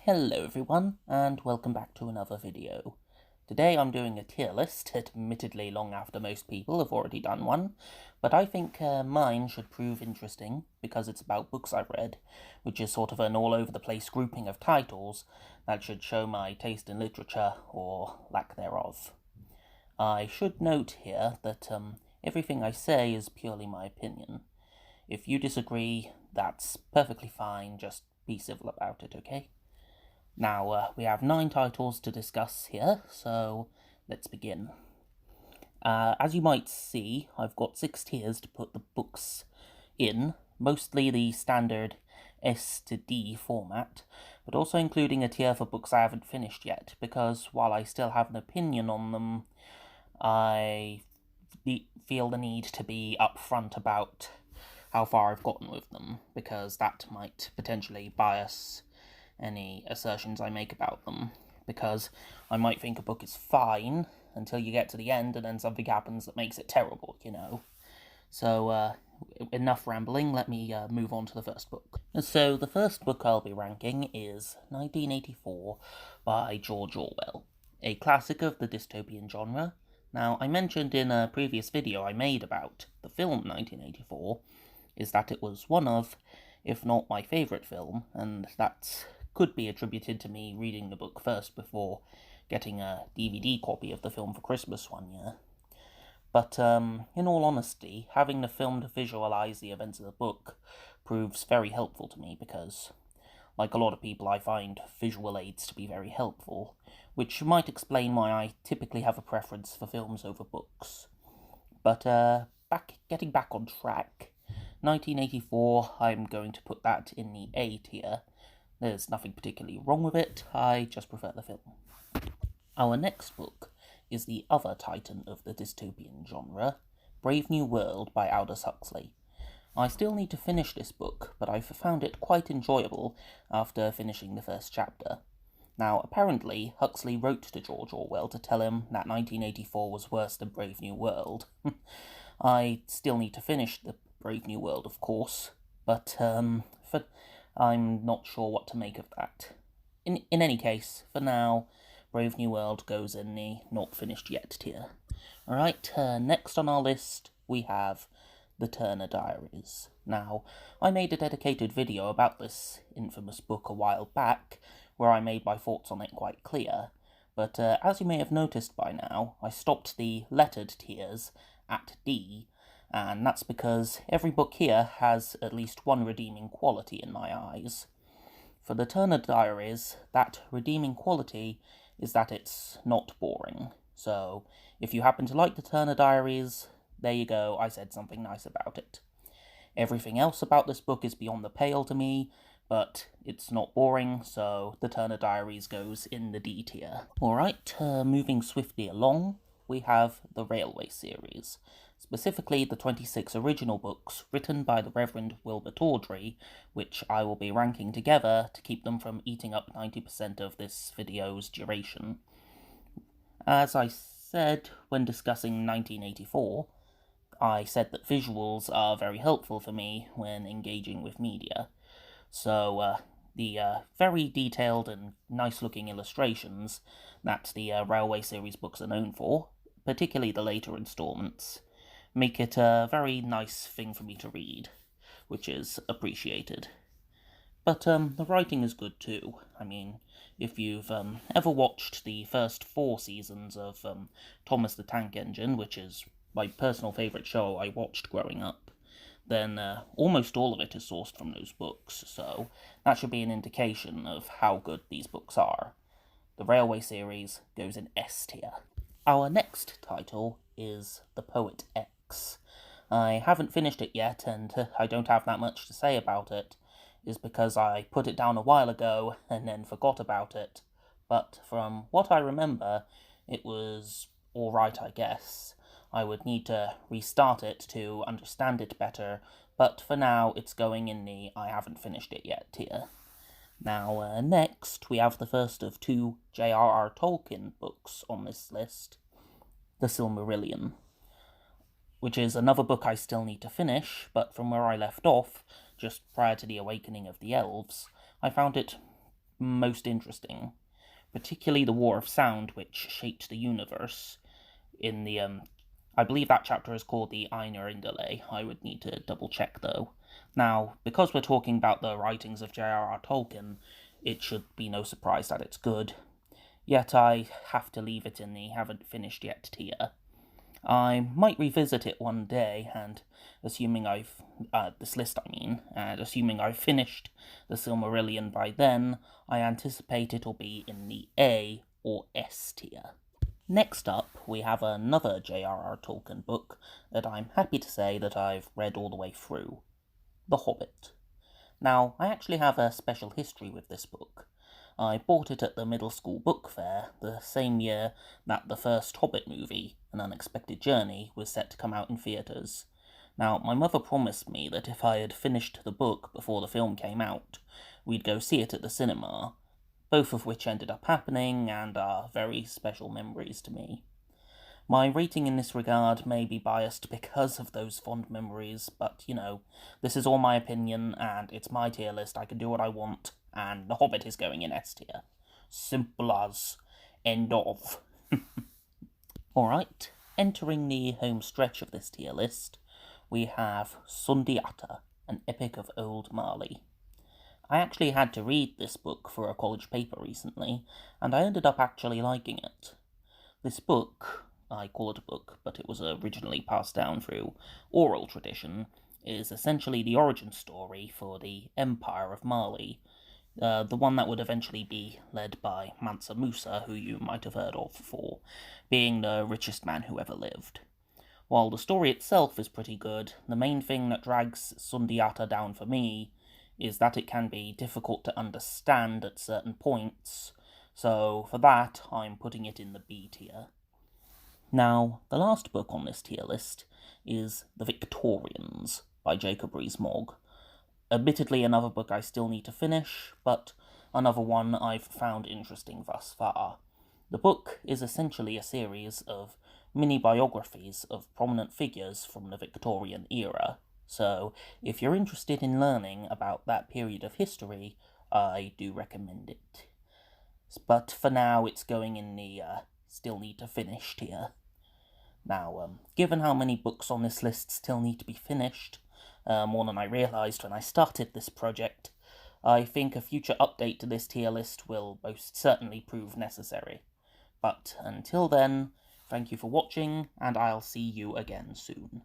Hello everyone, and welcome back to another video. Today I'm doing a tier list, admittedly long after most people have already done one, but I think mine should prove interesting because it's about books I've read, which is sort of an all-over-the-place grouping of titles that should show my taste in literature, or lack thereof. I should note here that everything I say is purely my opinion. If you disagree, that's perfectly fine, just be civil about it, okay? Now, we have 9 titles to discuss here, so let's begin. As you might see, I've got 6 tiers to put the books in, mostly the standard S to D format, but also including a tier for books I haven't finished yet, because while I still have an opinion on them, I feel the need to be upfront about how far I've gotten with them, because that might potentially bias any assertions I make about them, because I might think a book is fine until you get to the end and then something happens that makes it terrible, you know. So, enough rambling, let me move on to the first book. So, the first book I'll be ranking is 1984 by George Orwell, a classic of the dystopian genre. Now, I mentioned in a previous video I made about the film 1984, is that it was one of, if not my favourite film, and that's could be attributed to me reading the book first before getting a DVD copy of the film for Christmas one year. But in all honesty, having the film to visualise the events of the book proves very helpful to me because, like a lot of people, I find visual aids to be very helpful, which might explain why I typically have a preference for films over books. But getting back on track, 1984, I'm going to put that in the A tier. There's nothing particularly wrong with it, I just prefer the film. Our next book is the other titan of the dystopian genre, Brave New World by Aldous Huxley. I still need to finish this book, but I've found it quite enjoyable after finishing the first chapter. Now, apparently, Huxley wrote to George Orwell to tell him that 1984 was worse than Brave New World. I still need to finish the Brave New World, of course, but I'm not sure what to make of that. In any case, for now, Brave New World goes in the not finished yet tier. Alright, next on our list we have The Turner Diaries. Now, I made a dedicated video about this infamous book a while back, where I made my thoughts on it quite clear, but as you may have noticed by now, I stopped the lettered tiers at D, and that's because every book here has at least one redeeming quality in my eyes. For The Turner Diaries, that redeeming quality is that it's not boring. So, if you happen to like The Turner Diaries, there you go, I said something nice about it. Everything else about this book is beyond the pale to me, but it's not boring, so The Turner Diaries goes in the D tier. Alright, moving swiftly along, we have the Railway series, specifically the 26 original books written by the Reverend Wilbur Tawdry, which I will be ranking together to keep them from eating up 90% of this video's duration. As I said when discussing 1984, I said that visuals are very helpful for me when engaging with media. So, the very detailed and nice-looking illustrations that the Railway series books are known for, particularly the later installments, make it a very nice thing for me to read, which is appreciated. But the writing is good too. I mean, if you've ever watched the first 4 seasons of Thomas the Tank Engine, which is my personal favourite show I watched growing up, then almost all of it is sourced from those books, so that should be an indication of how good these books are. The Railway series goes in S tier. Our next title is The Poet X. I haven't finished it yet, and I don't have that much to say about it, is because I put it down a while ago and then forgot about it, but from what I remember, it was alright, I guess. I would need to restart it to understand it better, but for now it's going in the I haven't finished it yet tier. Now, next we have the first of 2 J.R.R. Tolkien books on this list, The Silmarillion, which is another book I still need to finish, but from where I left off, just prior to the awakening of the elves, I found it most interesting, particularly the War of Sound, which shaped the universe. In the I believe that chapter is called the Einar Indale. I would need to double check though. Now, because we're talking about the writings of J.R.R. Tolkien, it should be no surprise that it's good. Yet I have to leave it in the haven't finished yet tier. I might revisit it one day, and assuming I've assuming I've finished the Silmarillion by then, I anticipate it'll be in the A or S tier. Next up, we have another J.R.R. Tolkien book that I'm happy to say that I've read all the way through, The Hobbit. Now, I actually have a special history with this book. I bought it at the middle school book fair, the same year that the first Hobbit movie, An Unexpected Journey, was set to come out in theatres. Now, my mother promised me that if I had finished the book before the film came out, we'd go see it at the cinema, both of which ended up happening and are very special memories to me. My rating in this regard may be biased because of those fond memories, but, this is all my opinion, and it's my tier list, I can do what I want, and The Hobbit is going in S tier. Simple as. End of. Alright, entering the home stretch of this tier list, we have Sundiata, an epic of Old Marley. I actually had to read this book for a college paper recently, and I ended up actually liking it. This book, I call it a book, but it was originally passed down through oral tradition, is essentially the origin story for the Empire of Mali, the one that would eventually be led by Mansa Musa, who you might have heard of for being the richest man who ever lived. While the story itself is pretty good, the main thing that drags Sundiata down for me is that it can be difficult to understand at certain points, so for that I'm putting it in the B tier. Now, the last book on this tier list is The Victorians by Jacob Rees-Mogg. Admittedly, another book I still need to finish, but another one I've found interesting thus far. The book is essentially a series of mini-biographies of prominent figures from the Victorian era, so if you're interested in learning about that period of history, I do recommend it. But for now, it's going in the still need to finish tier. Now, given how many books on this list still need to be finished, more than I realised when I started this project, I think a future update to this tier list will most certainly prove necessary. But until then, thank you for watching, and I'll see you again soon.